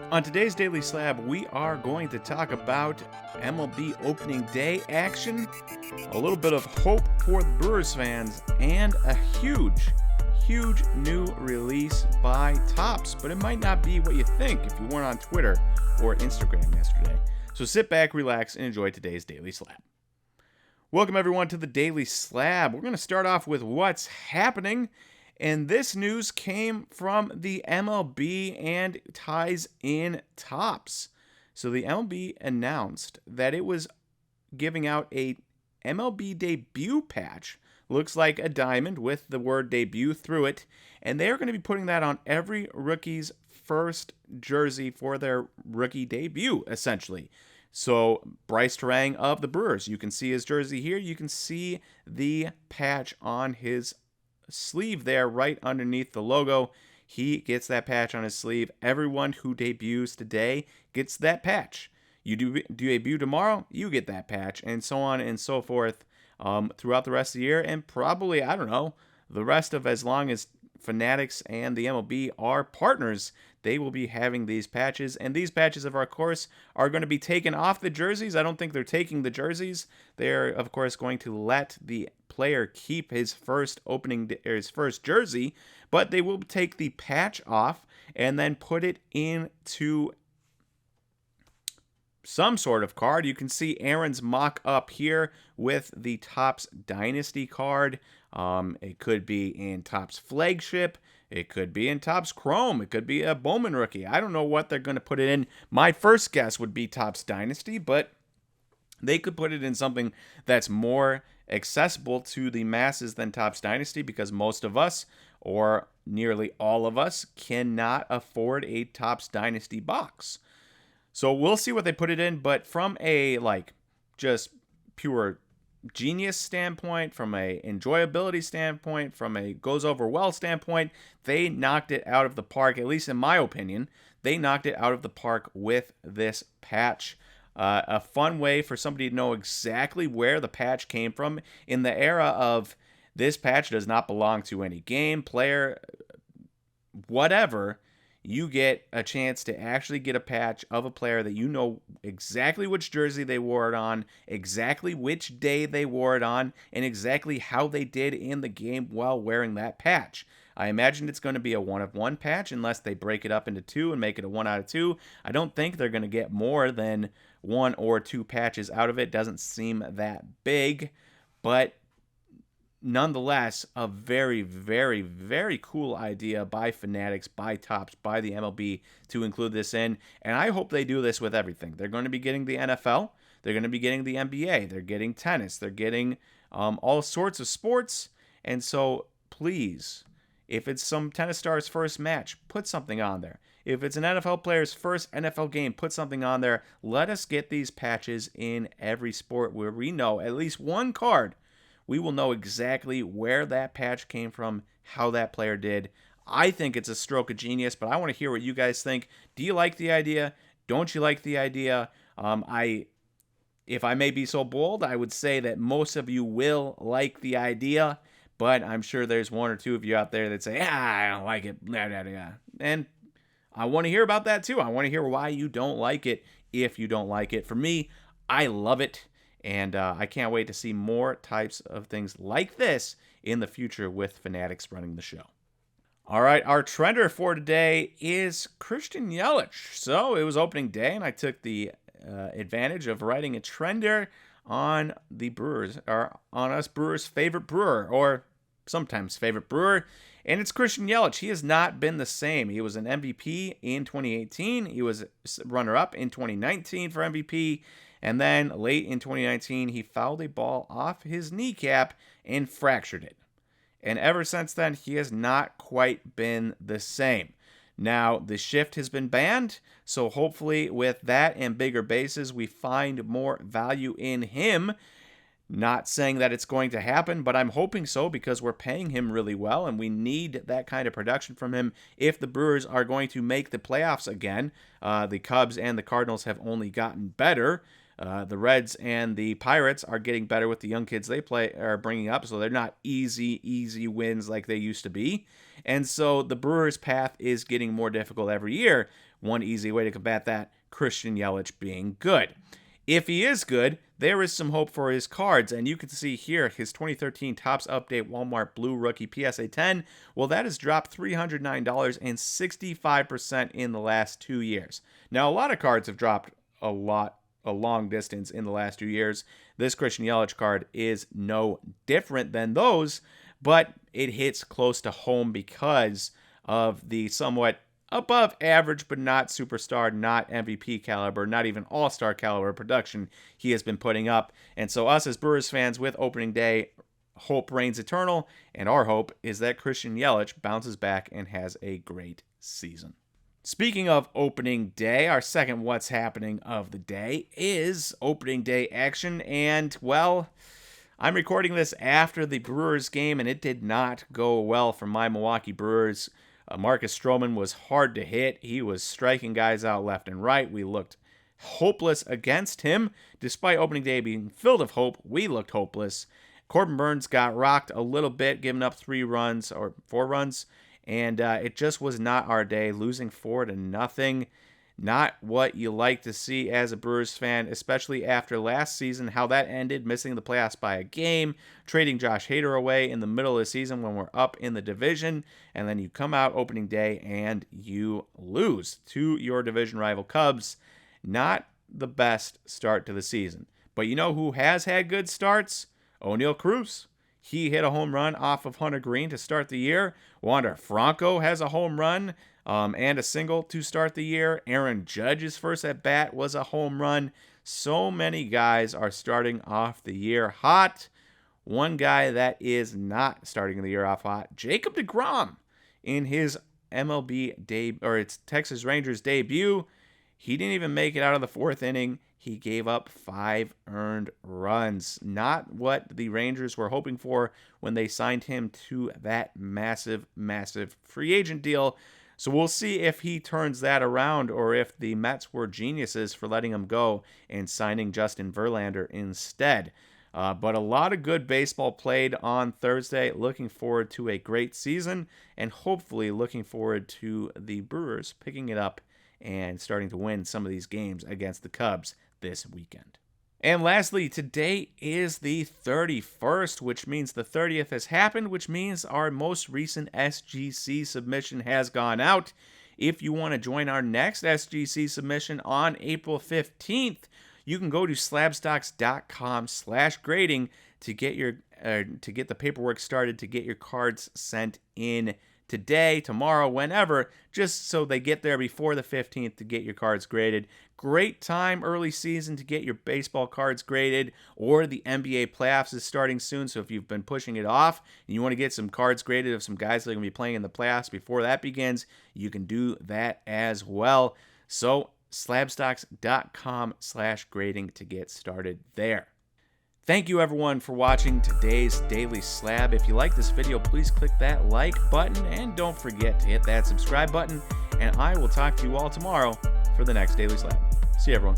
On today's Daily Slab, we are going to talk about MLB opening day action, a little bit of hope for the Brewers fans, and a huge new release by Topps. But it might not be what you think if you weren't on Twitter or Instagram yesterday. So sit back, relax, and enjoy today's Daily Slab. Welcome everyone to the Daily Slab. We're going to start off with what's happening. And this news came from the MLB and ties in Topps. So the MLB announced that it was giving out a MLB debut patch. Looks like a diamond with the word debut through it. And they're going to be putting that on every rookie's first jersey for their rookie debut, essentially. So Bryce Terang of the Brewers, you can see his jersey here. You can see the patch on his sleeve there right underneath the logo. He gets that patch on his sleeve. Everyone who debuts today gets that patch. You do debut tomorrow, you get that patch, and so on and so forth throughout the rest of the year, and probably, I don't know, the rest of as long as Fanatics and the MLB are partners, they will be having these patches. And these patches, of course, are going to be taken off the jerseys. I don't think they're taking the jerseys. They're, of course, going to let the player keep his first jersey, but they will take the patch off and then put it into some sort of card. You can see Aaron's mock up here with the Topps Dynasty card. It could be in Topps Flagship. It could be in Topps Chrome. It could be a Bowman rookie. I don't know what they're going to put it in. My first guess would be Topps Dynasty, but they could put it in something that's more accessible to the masses than Topps Dynasty, because most of us, or nearly all of us, cannot afford a Topps Dynasty box. So we'll see what they put it in, but from a just pure genius standpoint, from a enjoyability standpoint, from a goes over well standpoint, they knocked it out of the park. At least in my opinion, they knocked it out of the park with this patch. A fun way for somebody to know exactly where the patch came from in the era of this patch does not belong to any game, player, whatever. You get a chance to actually get a patch of a player that you know exactly which jersey they wore it on, exactly which day they wore it on, and exactly how they did in the game while wearing that patch. I imagine it's going to be a 1-of-1 patch unless they break it up into 2 and make it a 1 out of 2. I don't think they're going to get more than 1 or 2 patches out of it. Doesn't seem that big, but nonetheless, a very, very, very cool idea by Fanatics, by Topps, by the MLB to include this in. And I hope they do this with everything. They're going to be getting the NFL. They're going to be getting the NBA. They're getting tennis. They're getting all sorts of sports. And so please, if it's some tennis star's first match, put something on there. If it's an NFL player's first NFL game, put something on there. Let us get these patches in every sport where we know at least one card. We will know exactly where that patch came from, how that player did. I think it's a stroke of genius, but I want to hear what you guys think. Do you like the idea? Don't you like the idea? If I may be so bold, I would say that most of you will like the idea, but I'm sure there's 1 or 2 of you out there that say, I don't like it. Blah, blah, blah. And I want to hear about that too. I want to hear why you don't like it if you don't like it. For me, I love it. And I can't wait to see more types of things like this in the future with Fanatics running the show. All right, our trender for today is Christian Yelich. So it was opening day, and I took the advantage of writing a trender on the Brewers, or on us Brewers' favorite brewer, or sometimes favorite brewer, and it's Christian Yelich. He has not been the same. He was an MVP in 2018. He was runner-up in 2019 for MVP. And then late in 2019, he fouled a ball off his kneecap and fractured it. And ever since then, he has not quite been the same. Now, the shift has been banned, so hopefully with that and bigger bases, we find more value in him. Not saying that it's going to happen, but I'm hoping so because we're paying him really well, and we need that kind of production from him if the Brewers are going to make the playoffs again. The Cubs and the Cardinals have only gotten better. The Reds and the Pirates are getting better with the young kids they are bringing up, so they're not easy wins like they used to be. And so the Brewers' path is getting more difficult every year. One easy way to combat that, Christian Yelich being good. If he is good, there is some hope for his cards, and you can see here his 2013 Topps Update Walmart Blue Rookie PSA 10. Well, that has dropped $309 and 65% in the last 2 years. Now, a lot of cards have dropped a long distance in the last 2 years. This Christian Yelich card is no different than those, but it hits close to home because of the somewhat above average, but not superstar, not MVP caliber, not even all-star caliber production he has been putting up. And so us as Brewers fans with opening day, hope reigns eternal, and our hope is that Christian Yelich bounces back and has a great season. Speaking of opening day, our second what's happening of the day is opening day action. And, well, I'm recording this after the Brewers game, and it did not go well for my Milwaukee Brewers. Marcus Stroman was hard to hit. He was striking guys out left and right. We looked hopeless against him. Despite opening day being filled with hope, we looked hopeless. Corbin Burns got rocked a little bit, giving up 4 runs, and it just was not our day, losing 4-0. Not what you like to see as a Brewers fan, especially after last season, how that ended, missing the playoffs by a game, trading Josh Hader away in the middle of the season when we're up in the division, and then you come out opening day and you lose to your division rival Cubs. Not the best start to the season. But you know who has had good starts? O'Neal Cruz. He hit a home run off of Hunter Green to start the year. Wander Franco has a home run and a single to start the year. Aaron Judge's first at bat was a home run. So many guys are starting off the year hot. One guy that is not starting the year off hot, Jacob deGrom, in his it's Texas Rangers debut. He didn't even make it out of the 4th inning. He gave up 5 earned runs. Not what the Rangers were hoping for when they signed him to that massive, massive free agent deal. So we'll see if he turns that around or if the Mets were geniuses for letting him go and signing Justin Verlander instead. But a lot of good baseball played on Thursday. Looking forward to a great season and hopefully looking forward to the Brewers picking it up and starting to win some of these games against the Cubs this weekend. And lastly, today is the 31st, which means the 30th has happened, which means our most recent SGC submission has gone out. If you want to join our next SGC submission on April 15th, you can go to SlabStox.com/grading to get the paperwork started to get your cards sent in today, tomorrow, whenever, just so they get there before the 15th to get your cards graded. Great time early season to get your baseball cards graded, or the NBA playoffs is starting soon, so if you've been pushing it off and you want to get some cards graded of some guys that are going to be playing in the playoffs before that begins, you can do that as well. So SlabStox.com/grading to get started there. Thank you everyone for watching today's Daily Slab. If you like this video, please click that like button and don't forget to hit that subscribe button. And I will talk to you all tomorrow for the next Daily Slab. See you everyone.